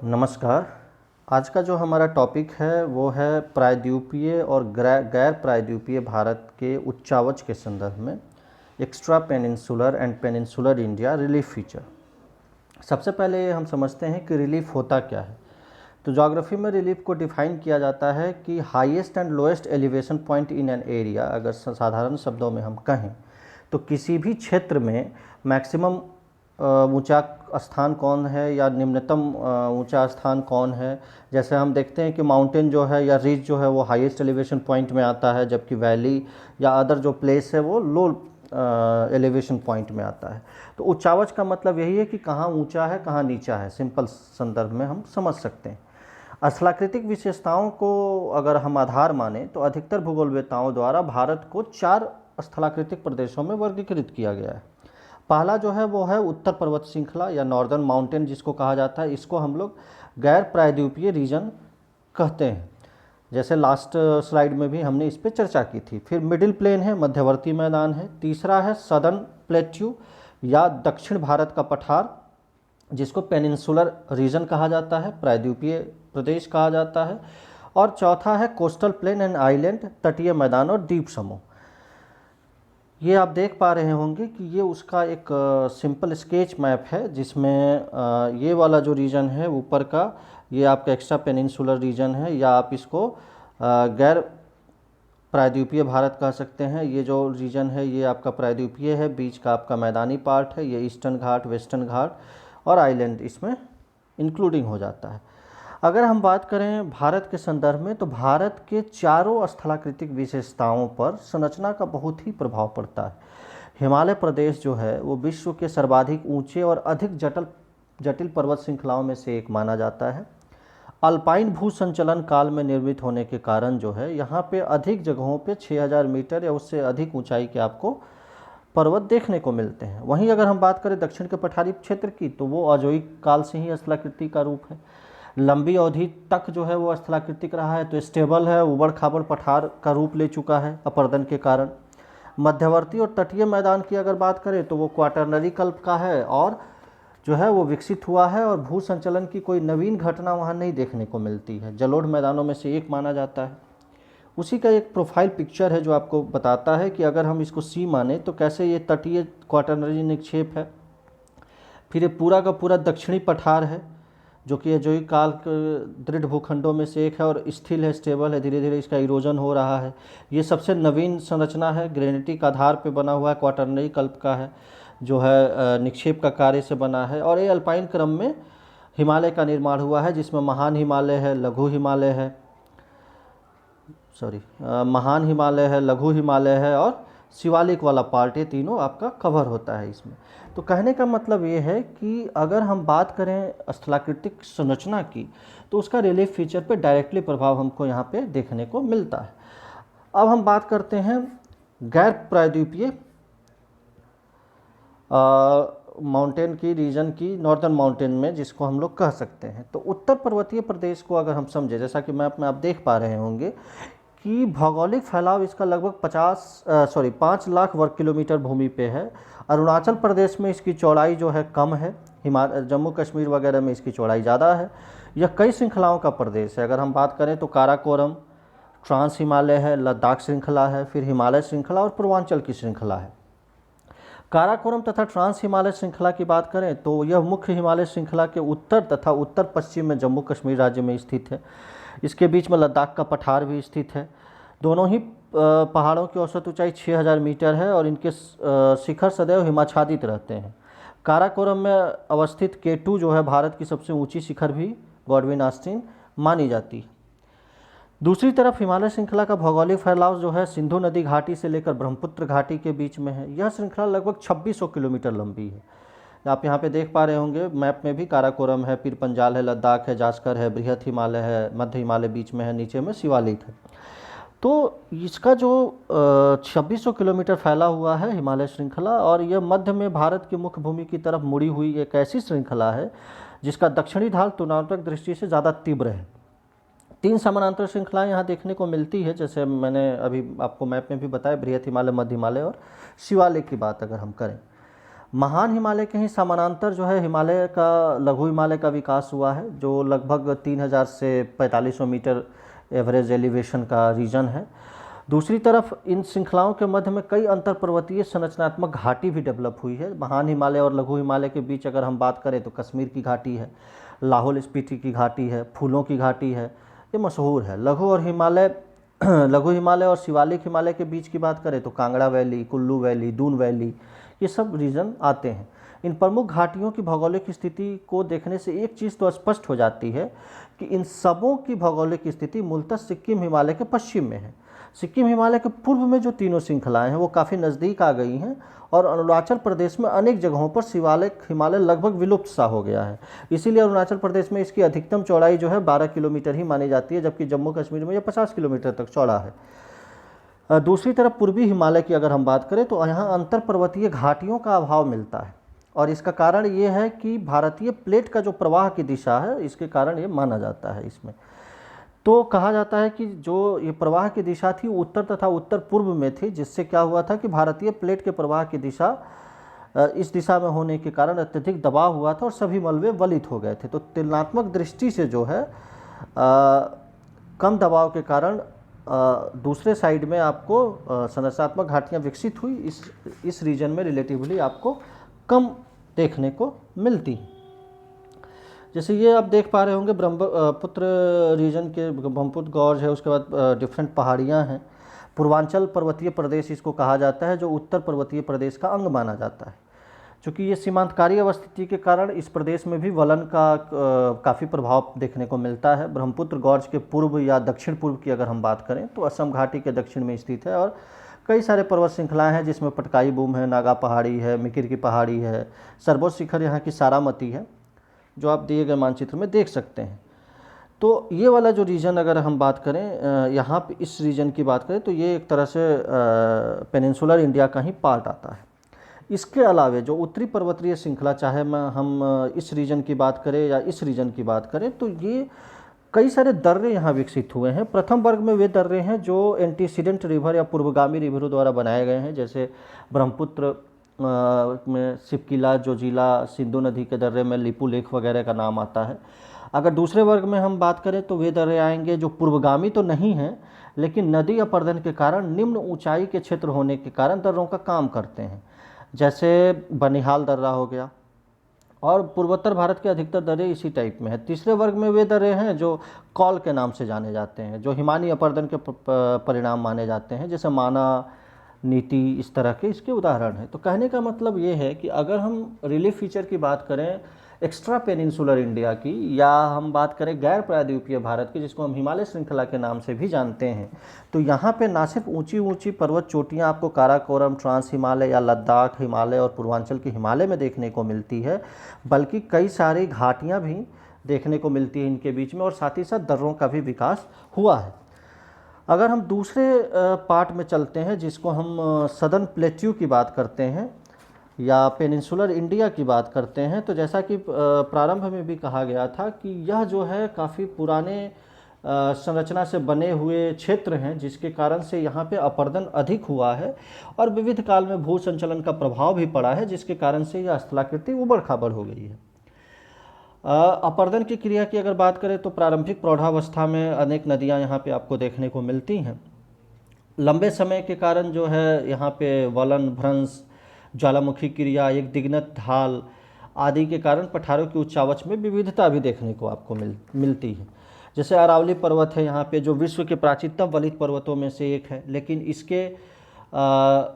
नमस्कार। आज का जो हमारा टॉपिक है वो है प्रायद्वीपीय और गैर प्रायद्वीपीय भारत के उच्चावच के संदर्भ में extra peninsular and peninsular India relief feature. सबसे पहले हम समझते हैं कि रिलीफ होता क्या है। तो ज्योग्राफी में रिलीफ को डिफाइन किया जाता है कि highest and lowest elevation point in an area. अगर साधारण शब्दों में हम कहें तो किसी भी क्षेत्र में मैक्सिमम ऊंचा स्थान कौन है या निम्नतम ऊंचा स्थान कौन है। जैसे हम देखते हैं कि माउंटेन जो है या रिज जो है वो हाईएस्ट एलिवेशन पॉइंट में आता है, जबकि वैली या अदर जो प्लेस है वो लो एलिवेशन पॉइंट में आता है। तो उच्चावच का मतलब यही है कि कहाँ ऊंचा है कहाँ नीचा है, सिंपल संदर्भ में हम समझ सकते हैं। स्थलाकृतिक विशेषताओं को अगर हम आधार माने तो अधिकतर भूगोलवेत्ताओं द्वारा भारत को 4 स्थलाकृतिक प्रदेशों में वर्गीकृत किया गया है। पहला जो है वो है उत्तर पर्वत श्रृंखला या नॉर्दर्न माउंटेन जिसको कहा जाता है। इसको हम लोग गैर प्रायद्वीपीय रीजन कहते हैं, जैसे लास्ट स्लाइड में भी हमने इस पर चर्चा की थी। फिर मिडिल प्लेन है, मध्यवर्ती मैदान है। तीसरा है सदर्न प्लेट्यू या दक्षिण भारत का पठार जिसको पेनिनसुलर रीजन कहा जाता है, प्रायद्वीपीय प्रदेश कहा जाता है। और चौथा है कोस्टल प्लेन एंड आइलैंड, तटीय मैदान और द्वीप समूह। ये आप देख पा रहे होंगे कि ये उसका एक सिंपल स्केच मैप है जिसमें ये वाला जो रीजन है ऊपर का ये आपका एक्स्ट्रा पेनिनसुलर रीजन है, या आप इसको गैर प्रायद्वीपीय भारत कह सकते हैं। ये जो रीजन है ये आपका प्रायद्वीपीय है, बीच का आपका मैदानी पार्ट है, ये ईस्टर्न घाट, वेस्टर्न घाट और आइलैंड इसमें इंक्लूडिंग हो जाता है। अगर हम बात करें भारत के संदर्भ में तो भारत के चारों स्थलाकृतिक विशेषताओं पर संरचना का बहुत ही प्रभाव पड़ता है। हिमालय प्रदेश जो है वो विश्व के सर्वाधिक ऊंचे और अधिक जटिल पर्वत श्रृंखलाओं में से एक माना जाता है। अल्पाइन भू संचलन काल में निर्मित होने के कारण जो है यहाँ पे अधिक जगहों पे 6000 मीटर या उससे अधिक ऊंचाई के आपको पर्वत देखने को मिलते हैं। वहीं अगर हम बात करें दक्षिण के पठारी क्षेत्र की तो वो अजोइक काल से ही स्थलाकृति का रूप है। लंबी अवधि तक जो है वो स्थलाकृतिक रहा है, तो स्टेबल है, उबड़ खाबड़ पठार का रूप ले चुका है अपरदन के कारण। मध्यवर्ती और तटीय मैदान की अगर बात करें तो वो क्वाटरनरी कल्प का है और जो है वो विकसित हुआ है और भू संचलन की कोई नवीन घटना वहाँ नहीं देखने को मिलती है। जलोढ़ मैदानों में से एक माना जाता है। उसी का एक प्रोफाइल पिक्चर है जो आपको बताता है कि अगर हम इसको सी माने तो कैसे ये तटीय क्वाटरनरी निक्षेप है। फिर ये पूरा का पूरा दक्षिणी पठार है जो कि अजोइक काल के दृढ़ भूखंडों में से एक है और स्थिर है, स्टेबल है, धीरे धीरे इसका इरोजन हो रहा है। ये सबसे नवीन संरचना है, ग्रेनिटिक आधार पे बना हुआ है, क्वाटरनरी कल्प का है, जो है निक्षेप का कार्य से बना है। और ये अल्पाइन क्रम में हिमालय का निर्माण हुआ है जिसमें महान हिमालय है, लघु हिमालय है, महान हिमालय है, लघु हिमालय है और शिवालिक वाला पार्ट, ये तीनों आपका कवर होता है इसमें। तो कहने का मतलब ये है कि अगर हम बात करें स्थलाकृतिक संरचना की तो उसका रिलीफ फीचर पे डायरेक्टली प्रभाव हमको यहाँ पे देखने को मिलता है। अब हम बात करते हैं गैर प्रायद्वीपीय माउंटेन की रीजन की, नॉर्दर्न माउंटेन में जिसको हम लोग कह सकते हैं। तो उत्तर पर्वतीय प्रदेश को अगर हम समझे, जैसा कि मैप में आप देख पा रहे होंगे कि भौगोलिक फैलाव इसका लगभग 5 लाख वर्ग किलोमीटर भूमि पे है। अरुणाचल प्रदेश में इसकी चौड़ाई जो है कम है, जम्मू कश्मीर वगैरह में इसकी चौड़ाई ज़्यादा है। यह कई श्रृंखलाओं का प्रदेश है। अगर हम बात करें तो काराकोरम, ट्रांस हिमालय है, लद्दाख श्रृंखला है, फिर हिमालय श्रृंखला और पूर्वांचल की श्रृंखला है। काराकोरम तथा ट्रांस हिमालय श्रृंखला की बात करें तो यह मुख्य हिमालय श्रृंखला के उत्तर तथा उत्तर पश्चिम में जम्मू कश्मीर राज्य में स्थित है। इसके बीच में लद्दाख का पठार भी स्थित है। दोनों ही पहाड़ों की औसत ऊंचाई 6000 मीटर है और इनके शिखर सदैव हिमाच्छादित रहते हैं। काराकोरम में अवस्थित K2 जो है भारत की सबसे ऊंची शिखर भी गॉडविन ऑस्टिन मानी जाती है। दूसरी तरफ हिमालय श्रृंखला का भौगोलिक फैलाव जो है सिंधु नदी घाटी से लेकर ब्रह्मपुत्र घाटी के बीच में है। यह श्रृंखला लगभग 2600 किलोमीटर लंबी है। आप यहाँ पे देख पा रहे होंगे मैप में भी काराकोरम है, पीर पंजाल है, लद्दाख है, जास्कर है, बृहत हिमालय है, मध्य हिमालय बीच में है, नीचे में शिवालिक है। तो इसका जो 2600 किलोमीटर फैला हुआ है हिमालय श्रृंखला, और यह मध्य में भारत की मुख्य भूमि की तरफ मुड़ी हुई एक ऐसी श्रृंखला है जिसका दक्षिणी ढाल तुलनात्मक दृष्टि से ज़्यादा तीव्र है। 3 समानांतर श्रृंखलाएं यहाँ देखने को मिलती है, जैसे मैंने अभी आपको मैप में भी बताया, बृहत हिमालय, मध्य हिमालय और शिवालिक की बात अगर हम करें। महान हिमालय के ही समानांतर जो है हिमालय का, लघु हिमालय का विकास हुआ है, जो लगभग 3000 से 4500 मीटर एवरेज एलिवेशन का रीजन है। दूसरी तरफ इन श्रृंखलाओं के मध्य में कई अंतर पर्वतीय संरचनात्मक घाटी भी डेवलप हुई है। महान हिमालय और लघु हिमालय के बीच अगर हम बात करें तो कश्मीर की घाटी है, लाहौल स्पीति की घाटी है, फूलों की घाटी है, ये मशहूर है। लघु हिमालय और शिवालिक हिमालय के बीच की बात करें तो Kangra valley, Kullu valley, Doon valley, ये सब रीजन आते हैं। इन प्रमुख घाटियों की भौगोलिक स्थिति को देखने से एक चीज़ तो स्पष्ट हो जाती है कि इन सबों की भौगोलिक स्थिति मूलतः सिक्किम हिमालय के पश्चिम में है। सिक्किम हिमालय के पूर्व में जो तीनों श्रृंखलाएं हैं वो काफ़ी नज़दीक आ गई हैं, और अरुणाचल प्रदेश में अनेक जगहों पर शिवालिक हिमालय लगभग विलुप्त सा हो गया है। इसीलिए अरुणाचल प्रदेश में इसकी अधिकतम चौड़ाई जो है 12 किलोमीटर ही मानी जाती है, जबकि जम्मू कश्मीर में यह 50 किलोमीटर तक चौड़ा है। दूसरी तरफ पूर्वी हिमालय की अगर हम बात करें तो यहाँ अंतर पर्वतीय घाटियों का अभाव मिलता है, और इसका कारण ये है कि भारतीय प्लेट का जो प्रवाह की दिशा है, इसके कारण ये माना जाता है। इसमें तो कहा जाता है कि जो ये प्रवाह की दिशा थी उत्तर तथा उत्तर पूर्व में थी, जिससे क्या हुआ था कि भारतीय प्लेट के प्रवाह की दिशा इस दिशा में होने के कारण अत्यधिक दबाव हुआ था और सभी मलबे वलित हो गए थे। तो तुलनात्मक दृष्टि से जो है कम दबाव के कारण दूसरे साइड में आपको संरचनात्मक घाटियाँ विकसित हुई, इस रीजन में रिलेटिवली आपको कम देखने को मिलती। जैसे ये आप देख पा रहे होंगे ब्रह्मपुत्र रीजन के ब्रह्मपुत्र गॉर्ज है, उसके बाद डिफरेंट पहाड़ियाँ हैं। पूर्वांचल पर्वतीय प्रदेश इसको कहा जाता है, जो उत्तर पर्वतीय प्रदेश का अंग माना जाता है। चूँकि ये सीमांतकारी अवस्थिति के कारण इस प्रदेश में भी वलन का काफ़ी प्रभाव देखने को मिलता है। ब्रह्मपुत्र गॉर्ज के पूर्व या दक्षिण पूर्व की अगर हम बात करें तो असम घाटी के दक्षिण में स्थित है, और कई सारे पर्वत श्रृंखलाएँ हैं जिसमें पटकाई बूम है, नागा पहाड़ी है, मिकिर की पहाड़ी है, सर्वोच्च शिखर यहाँ की सारामती है, जो आप दिए गए मानचित्र में देख सकते हैं। तो ये वाला जो रीजन अगर हम बात करें, यहाँ पे इस रीजन की बात करें तो ये एक तरह से पेनिनसुलर इंडिया का ही पार्ट आता है। इसके अलावे जो उत्तरी पर्वतीय श्रृंखला, चाहे हम इस रीजन की बात करें या इस रीजन की बात करें, तो ये कई सारे दर्रे यहाँ विकसित हुए हैं। प्रथम वर्ग में वे दर्रे हैं जो एंटीसीडेंट रिवर या पूर्वगामी रिवरों द्वारा बनाए गए हैं, जैसे ब्रह्मपुत्र में सिपकिला, जोजिला, सिंधु नदी के दर्रे में लिपू लेक वगैरह का नाम आता है। अगर दूसरे वर्ग में हम बात करें तो वे दर्रे आएंगे जो पूर्वगामी तो नहीं हैं, लेकिन नदी अपर्दन के कारण निम्न ऊंचाई के क्षेत्र होने के कारण दर्रों का काम करते हैं, जैसे बनिहाल दर्रा हो गया, और पूर्वोत्तर भारत के अधिकतर दर्रे इसी टाइप में है। तीसरे वर्ग में वे दर्रे हैं जो कॉल के नाम से जाने जाते हैं, जो हिमानी अपर्दन के परिणाम माने जाते हैं, जैसे माना, नीति, इस तरह के इसके उदाहरण हैं। तो कहने का मतलब ये है कि अगर हम रिलीफ फीचर की बात करें एक्स्ट्रा पेनिनसुलर इंडिया की, या हम बात करें गैर प्रायद्वीपीय भारत की, जिसको हम हिमालय श्रृंखला के नाम से भी जानते हैं, तो यहाँ पे ना सिर्फ ऊंची ऊंची पर्वत चोटियाँ आपको काराकोरम, ट्रांस हिमालय या लद्दाख हिमालय और पूर्वांचल के हिमालय में देखने को मिलती है, बल्कि कई सारी घाटियाँ भी देखने को मिलती हैं इनके बीच में, और साथ ही साथ दर्रों का भी विकास हुआ है। अगर हम दूसरे पार्ट में चलते हैं, जिसको हम सदर्न प्लेट्यू की बात करते हैं या पेनिनसुलर इंडिया की बात करते हैं, तो जैसा कि प्रारंभ में भी कहा गया था कि यह जो है काफ़ी पुराने संरचना से बने हुए क्षेत्र हैं, जिसके कारण से यहाँ पे अपर्दन अधिक हुआ है और विविध काल में भू संचलन का प्रभाव भी पड़ा है, जिसके कारण से यह स्थलाकृति उबड़ खाबड़ हो गई है। अपर्दन की क्रिया की अगर बात करें तो प्रारंभिक प्रौढ़ावस्था में अनेक नदियाँ यहाँ पे आपको देखने को मिलती हैं। लंबे समय के कारण जो है यहाँ पे वलन, भ्रंश, ज्वालामुखी क्रिया, एक दिग्नत ढाल आदि के कारण पठारों की उच्चावच में विविधता भी देखने को आपको मिलती है। जैसे अरावली पर्वत है यहाँ पे, जो विश्व के प्राचीनतम वलित पर्वतों में से एक है, लेकिन इसके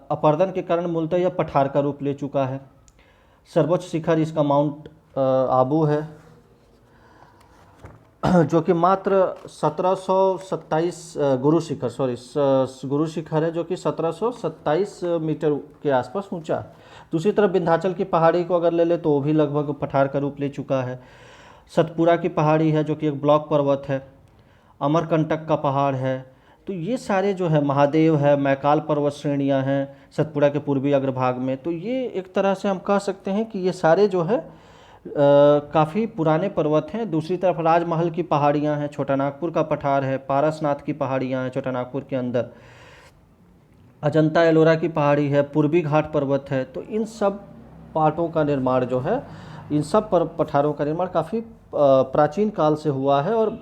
अपर्दन के कारण मूलतः यह पठार का रूप ले चुका है। सर्वोच्च शिखर इसका माउंट आबू है, जो कि मात्र 1727 गुरु शिखर है, जो कि 1727 मीटर के आसपास ऊंचा है। दूसरी तरफ विंध्याचल की पहाड़ी को अगर ले ले तो वो भी लगभग पठार का रूप ले चुका है। सतपुरा की पहाड़ी है, जो कि एक ब्लॉक पर्वत है। अमरकंटक का पहाड़ है। तो ये सारे जो है, महादेव है, मैकाल पर्वत श्रेणियाँ हैं सतपुरा के पूर्वी अग्रभाग में। तो ये एक तरह से हम कह सकते हैं कि ये सारे जो है काफ़ी पुराने पर्वत हैं। दूसरी तरफ राजमहल की पहाड़ियाँ हैं, छोटा नागपुर का पठार है, पारसनाथ की पहाड़ियाँ हैं छोटा नागपुर के अंदर, अजंता एलोरा की पहाड़ी है, पूर्वी घाट पर्वत है। तो इन सब पार्टों का निर्माण जो है, इन सब पठारों का निर्माण काफ़ी प्राचीन काल से हुआ है और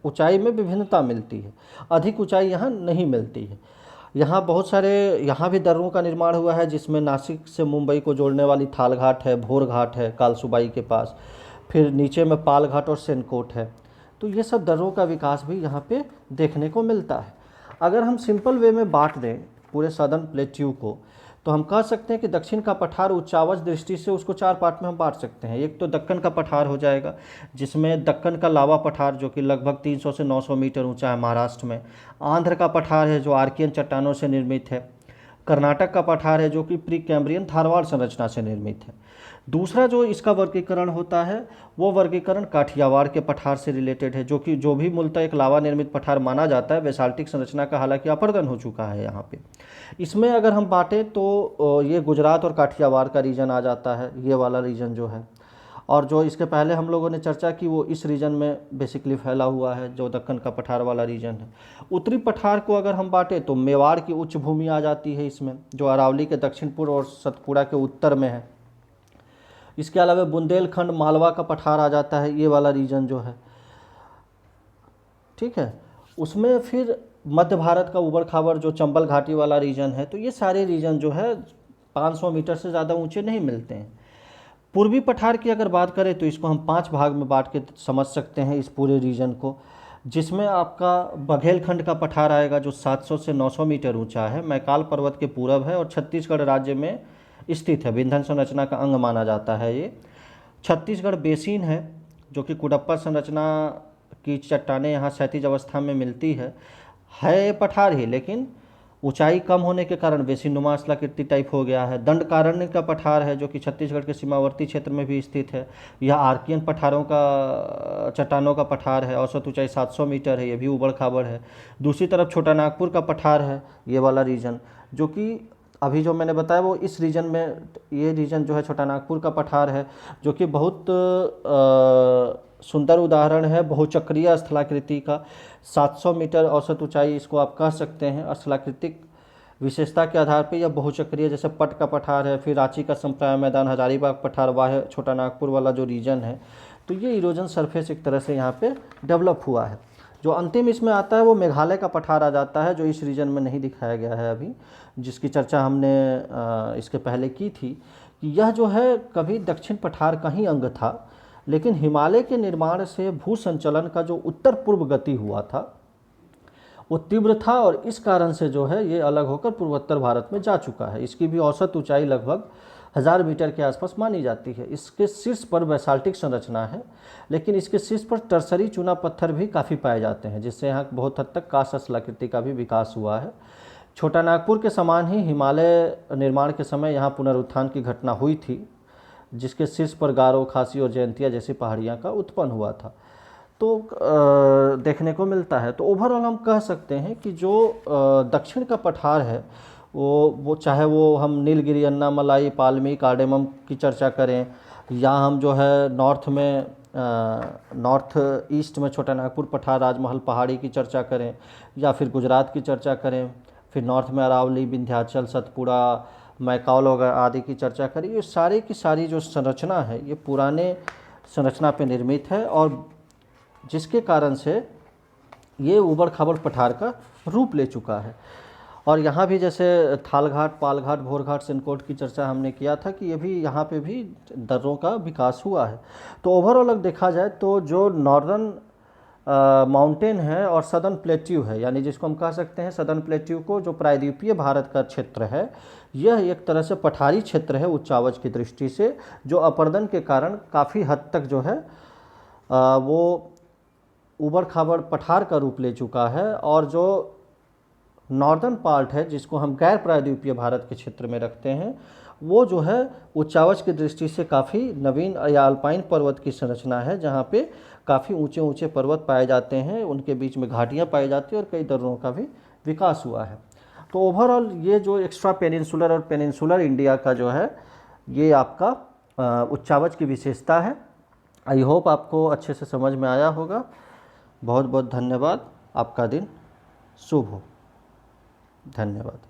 ऊंचाई में विभिन्नता मिलती है, अधिक ऊंचाई यहाँ नहीं मिलती है। यहाँ बहुत सारे, यहाँ भी दर्रों का निर्माण हुआ है, जिसमें नासिक से मुंबई को जोड़ने वाली थाल घाट है, भोर घाट है कालसुबाई के पास, फिर नीचे में पाल घाट और सेनकोट है। तो ये सब दर्रों का विकास भी यहाँ पे देखने को मिलता है। अगर हम सिंपल वे में बांट दें पूरे सदर्न प्लेट्यू को, तो हम कह सकते हैं कि दक्षिण का पठार उच्चावच दृष्टि से उसको 4 पार्ट में हम बांट सकते हैं। एक तो दक्कन का पठार हो जाएगा, जिसमें दक्कन का लावा पठार जो कि लगभग 300 से 900 मीटर ऊंचा है महाराष्ट्र में। आंध्र का पठार है जो आर्कियन चट्टानों से निर्मित है। कर्नाटक का पठार है जो कि प्री कैम्ब्रियन धारवाड़ संरचना से निर्मित है। दूसरा जो इसका वर्गीकरण होता है वो वर्गीकरण काठियावाड़ के पठार से रिलेटेड है, जो भी मूलतः एक लावा निर्मित पठार माना जाता है, बेसाल्टिक संरचना का हालांकि अपरदन हो चुका है यहाँ पे। इसमें अगर हम बांटें तो ये गुजरात और काठियावाड़ का रीजन आ जाता है, ये वाला रीजन जो है। और जो इसके पहले हम लोगों ने चर्चा की वो इस रीजन में बेसिकली फैला हुआ है, जो दक्कन का पठार वाला रीजन है। उत्तरी पठार को अगर हम बांटें तो मेवाड़ की उच्च भूमि आ जाती है इसमें, जो अरावली के दक्षिण पूर्व और सतपुड़ा के उत्तर में है। इसके अलावा बुंदेलखंड मालवा का पठार आ जाता है, ये वाला रीजन जो है, ठीक है। उसमें फिर मध्य भारत का उबड़ खाबड़ जो चंबल घाटी वाला रीजन है, तो ये सारे रीजन जो है 500 मीटर से ज़्यादा ऊंचे नहीं मिलते हैं। पूर्वी पठार की अगर बात करें तो इसको हम 5 भाग में बांट के समझ सकते हैं इस पूरे रीजन को, जिसमें आपका बघेलखंड का पठार आएगा जो 700 से 900 मीटर ऊंचा है, मैकाल पर्वत के पूरब है और छत्तीसगढ़ राज्य में स्थित है, विंध्य संरचना का अंग माना जाता है ये। छत्तीसगढ़ बेसिन है जो कि कुडप्पा संरचना की चट्टानें यहाँ क्षैतिज अवस्था में मिलती है पठार ही, लेकिन ऊंचाई कम होने के कारण बेसिनुमा स्थलाकृति टाइप हो गया है। दंडकारण्य का पठार है जो कि छत्तीसगढ़ के सीमावर्ती क्षेत्र में भी स्थित है। यह आर्कियन पठारों का चट्टानों का पठार है, औसत ऊंचाई 700 मीटर है, ये भी उबड़ खाबड़ है। दूसरी तरफ छोटा नागपुर का पठार है, ये वाला रीजन, जो कि अभी जो मैंने बताया वो इस रीजन में, ये रीजन जो है छोटा नागपुर का पठार है, जो कि बहुत सुंदर उदाहरण है बहुचक्रीय स्थलाकृति का। 700 मीटर औसत ऊंचाई इसको आप कह सकते हैं। स्थलाकृतिक विशेषता के आधार पर यह बहुचक्रीय, जैसे पट का पठार है, फिर रांची का संप्राय मैदान, हजारीबाग पठार, वाह छोटा नागपुर वाला जो रीजन है, तो ये इरोजन सरफेस एक तरह से यहाँ पे डेवलप हुआ है। जो अंतिम इसमें आता है वो मेघालय का पठार आ जाता है, जो इस रीजन में नहीं दिखाया गया है अभी, जिसकी चर्चा हमने इसके पहले की थी कि यह जो है कभी दक्षिण पठार का ही अंग था, लेकिन हिमालय के निर्माण से भू संचलन का जो उत्तर पूर्व गति हुआ था वो तीव्र था और इस कारण से जो है ये अलग होकर पूर्वोत्तर भारत में जा चुका है। इसकी भी औसत ऊंचाई लगभग 1000 मीटर के आसपास मानी जाती है। इसके शीर्ष पर बैसाल्टिक संरचना है, लेकिन इसके शीर्ष पर टर्सरी चूना पत्थर भी काफ़ी पाए जाते हैं, जिससे यहाँ बहुत हद तक काष्ठ स्थलाकृति का भी विकास हुआ है। छोटा नागपुर के समान ही हिमालय निर्माण के समय यहाँ पुनरुत्थान की घटना हुई थी, जिसके शीर्ष पर गारो, खासी और जयंतिया जैसी पहाड़ियाँ का उत्पन्न हुआ था, तो देखने को मिलता है। तो ओवरऑल हम कह सकते हैं कि जो दक्षिण का पठार है वो चाहे वो हम नीलगिरी, अन्नामलाई, पालमी, कार्डेमम की चर्चा करें, या हम जो है नॉर्थ ईस्ट में छोटा नागपुर पठार, राजमहल पहाड़ी की चर्चा करें, या फिर गुजरात की चर्चा करें, फिर नॉर्थ में अरावली, विंध्याचल, सतपुड़ा, मैकाल वगैरह आदि की चर्चा करें, ये सारी की सारी जो संरचना है ये पुराने संरचना पे निर्मित है और जिसके कारण से ये उबड़ खाबड़ पठार का रूप ले चुका है। और यहाँ भी जैसे थालघाट, पालघाट, भोरघाट, सेनकोट की चर्चा हमने किया था कि ये भी यहाँ पे भी दर्रों का विकास हुआ है। तो ओवरऑल अगर देखा जाए तो जो नॉर्दर्न माउंटेन है और सदर्न प्लेट्यू है, यानी जिसको हम कह सकते हैं सदर्न प्लेट्यू को, जो प्रायद्वीपीय भारत का क्षेत्र है, यह एक तरह से पठारी क्षेत्र है उच्चावच की दृष्टि से, जो अपरदन के कारण काफ़ी हद तक जो है वो उबड़ खाबड़ पठार का रूप ले चुका है। और जो नॉर्दर्न पार्ट है जिसको हम गैर प्रायद्वीपीय भारत के क्षेत्र में रखते हैं, वो जो है उच्चावच की दृष्टि से काफ़ी नवीन या अल्पाइन पर्वत की संरचना है, जहाँ पे काफ़ी ऊंचे ऊंचे पर्वत पाए जाते हैं, उनके बीच में घाटियाँ पाई जाती हैं और कई दर्रों का भी विकास हुआ है। तो ओवरऑल ये जो एक्स्ट्रा पेनिनसुलर और पेनिनसुलर इंडिया का जो है ये आपका उच्चावच की विशेषता है। आई होप आपको अच्छे से समझ में आया होगा। बहुत बहुत धन्यवाद। आपका दिन शुभ हो। धन्यवाद।